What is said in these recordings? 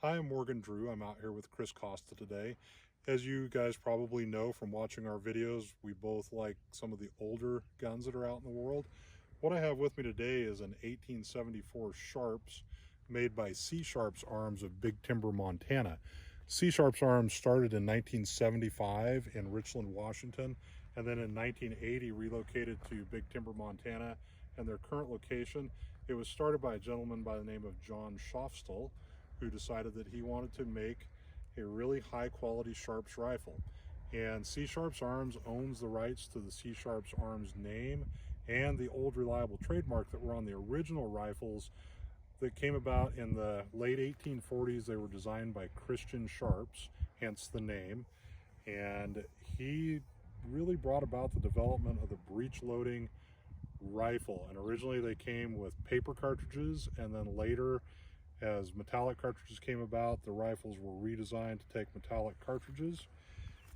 Hi, I'm Morgan Drew. I'm out here with Chris Costa today. As you guys probably know from watching our videos, we both like some of the older guns that are out in the world. What I have with me today is an 1874 Sharps made by C Sharps Arms of Big Timber, Montana. C Sharps Arms started in 1975 in Richland, Washington, and then in 1980 relocated to Big Timber, Montana, and their current location. It was started by a gentleman by the name of John Schofstall, who decided that he wanted to make a really high quality Sharps rifle. And C Sharps Arms owns the rights to the C Sharps Arms name and the old reliable trademark that were on the original rifles that came about in the late 1840s. They were designed by Christian Sharps, hence the name. And he really brought about the development of the breech loading rifle. And originally they came with paper cartridges, and then later, as metallic cartridges came about, the rifles were redesigned to take metallic cartridges.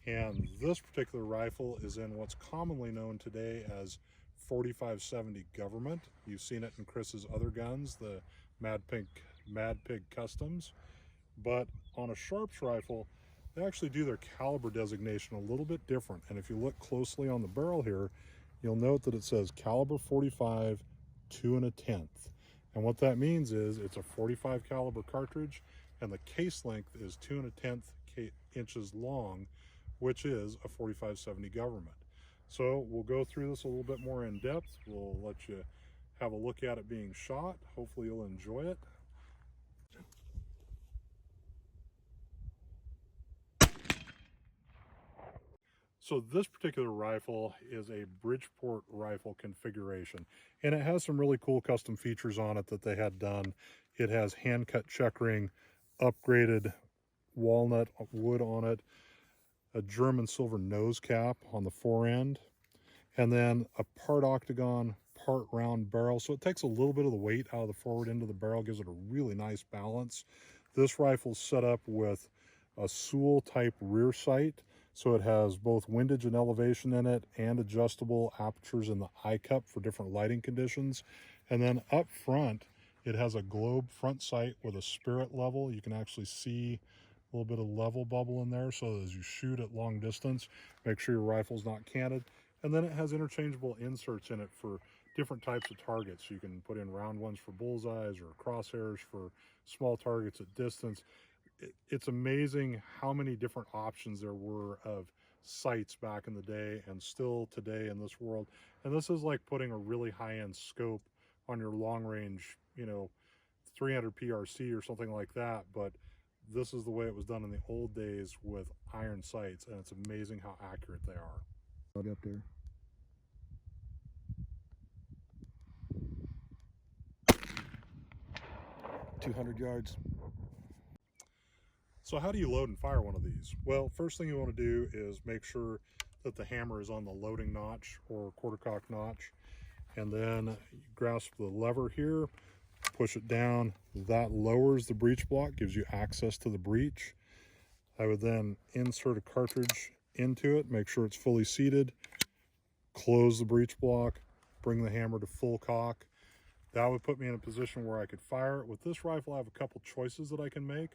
And this particular rifle is in what's commonly known today as 4570 Government. You've seen it in Chris's other guns, the Mad Pig Customs. But on a Sharps rifle, they actually do their caliber designation a little bit different. And if you look closely on the barrel here, you'll note that it says caliber 45 2 1/10. And what that means is it's a 45 caliber cartridge, and the case length is 2 1/10 inches long, which is a 4570 Government. So we'll go through this a little bit more in depth. We'll let you have a look at it being shot. Hopefully you'll enjoy it. So this particular rifle is a Bridgeport rifle configuration, and it has some really cool custom features on it that they had done. It has hand cut checkering, upgraded walnut wood on it, a German silver nose cap on the fore end, and then a part octagon, part round barrel. So it takes a little bit of the weight out of the forward end of the barrel, gives it a really nice balance. This rifle's set up with a Sewell type rear sight. So it has both windage and elevation in it, and adjustable apertures in the eye cup for different lighting conditions. And then up front, it has a globe front sight with a spirit level. You can actually see a little bit of level bubble in there, so as you shoot at long distance, make sure your rifle's not canted. And then it has interchangeable inserts in it for different types of targets. You can put in round ones for bullseyes or crosshairs for small targets at distance. It's amazing how many different options there were of sights back in the day and still today in this world. And this is like putting a really high-end scope on your long range, 300 PRC or something like that. But this is the way it was done in the old days with iron sights, and it's amazing how accurate they are. Up there. 200 yards. So how do you load and fire one of these? Well, first thing you want to do is make sure that the hammer is on the loading notch or quarter cock notch, and then you grasp the lever here, push it down. That lowers the breech block, gives you access to the breech. I would then insert a cartridge into it, make sure it's fully seated, close the breech block, bring the hammer to full cock. That would put me in a position where I could fire it. With this rifle, I have a couple choices that I can make.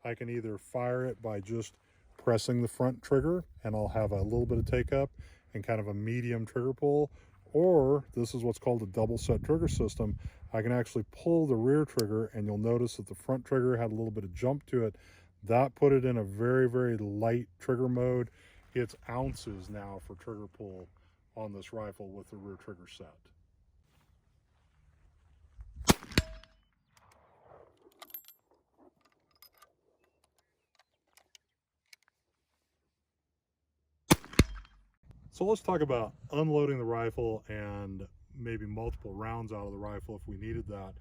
I can either fire it by just pressing the front trigger, and I'll have a little bit of take up and kind of a medium trigger pull, or this is what's called a double set trigger system. I can actually pull the rear trigger, and you'll notice that the front trigger had a little bit of jump to it. That put it in a very, very light trigger mode. It's ounces now for trigger pull on this rifle with the rear trigger set. So let's talk about unloading the rifle and maybe multiple rounds out of the rifle if we needed that.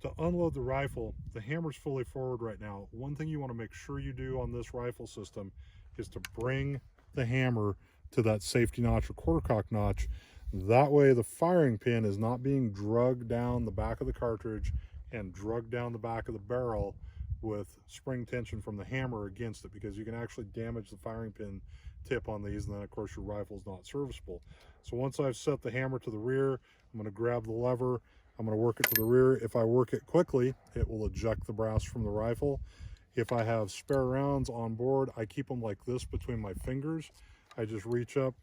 To unload the rifle, the hammer's fully forward right now. One thing you want to make sure you do on this rifle system is to bring the hammer to that safety notch or quarter cock notch. That way the firing pin is not being drugged down the back of the cartridge and drugged down the back of the barrel with spring tension from the hammer against it, because you can actually damage the firing pin tip on these, and then of course your rifle is not serviceable. So once I've set the hammer to the rear, I'm going to grab the lever, I'm going to work it to the rear. If I work it quickly, it will eject the brass from the rifle. If I have spare rounds on board, I keep them like this between my fingers. I just reach up,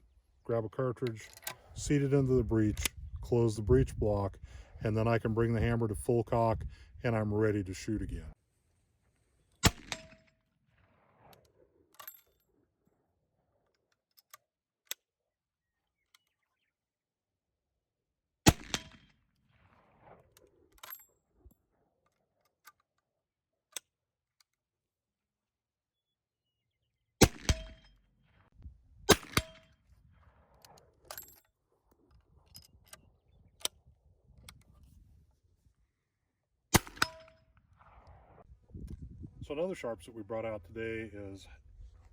grab a cartridge, seat it into the breech, close the breech block, and then I can bring the hammer to full cock and I'm ready to shoot again. So another sharps that we brought out today is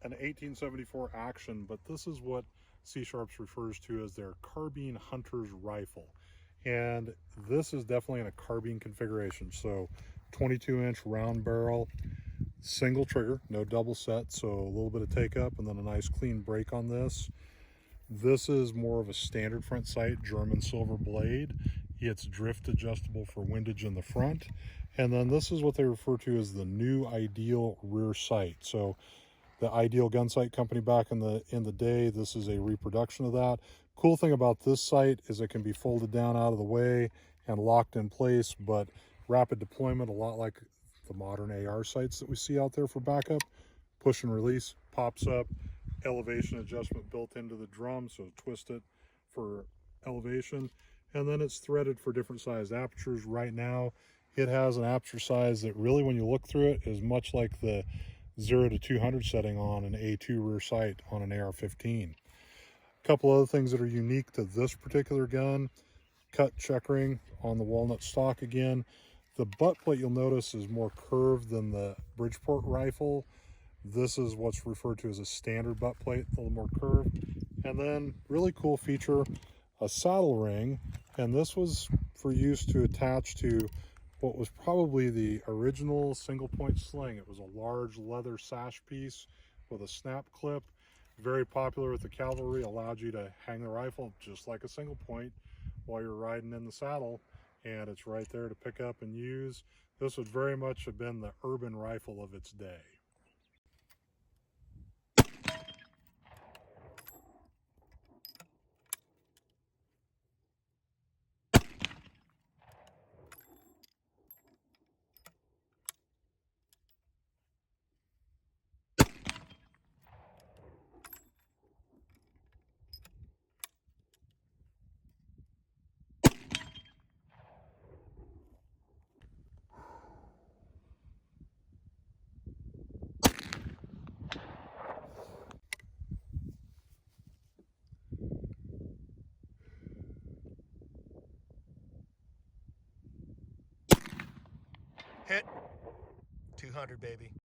an 1874 Action, but this is what C Sharps refers to as their Carbine Hunter's Rifle. And this is definitely in a carbine configuration. So 22-inch round barrel, single trigger, no double set, so a little bit of take up and then a nice clean break on this. This is more of a standard front sight, German silver blade. It's drift adjustable for windage in the front. And then this is what they refer to as the new ideal rear sight. So the Ideal gun sight company back in the day, this is a reproduction of that. Cool thing about this sight is it can be folded down out of the way and locked in place, but rapid deployment, a lot like the modern AR sights that we see out there for backup. Push and release, pops up, elevation adjustment built into the drum, so twist it for elevation, and then it's threaded for different sized apertures. Right now it has an aperture size that really, when you look through it, is much like the 0 to 200 setting on an A2 rear sight on an AR-15. A couple other things that are unique to this particular gun: cut checkering on the walnut stock again. The butt plate, you'll notice, is more curved than the Bridgeport rifle. This is what's referred to as a standard butt plate, a little more curved. And then really cool feature, a saddle ring, and this was for use to attach to what was probably the original single point sling. It was a large leather sash piece with a snap clip, very popular with the cavalry, allowed you to hang the rifle just like a single point while you're riding in the saddle, and it's right there to pick up and use. This would very much have been the urban rifle of its day. Hit 200, baby.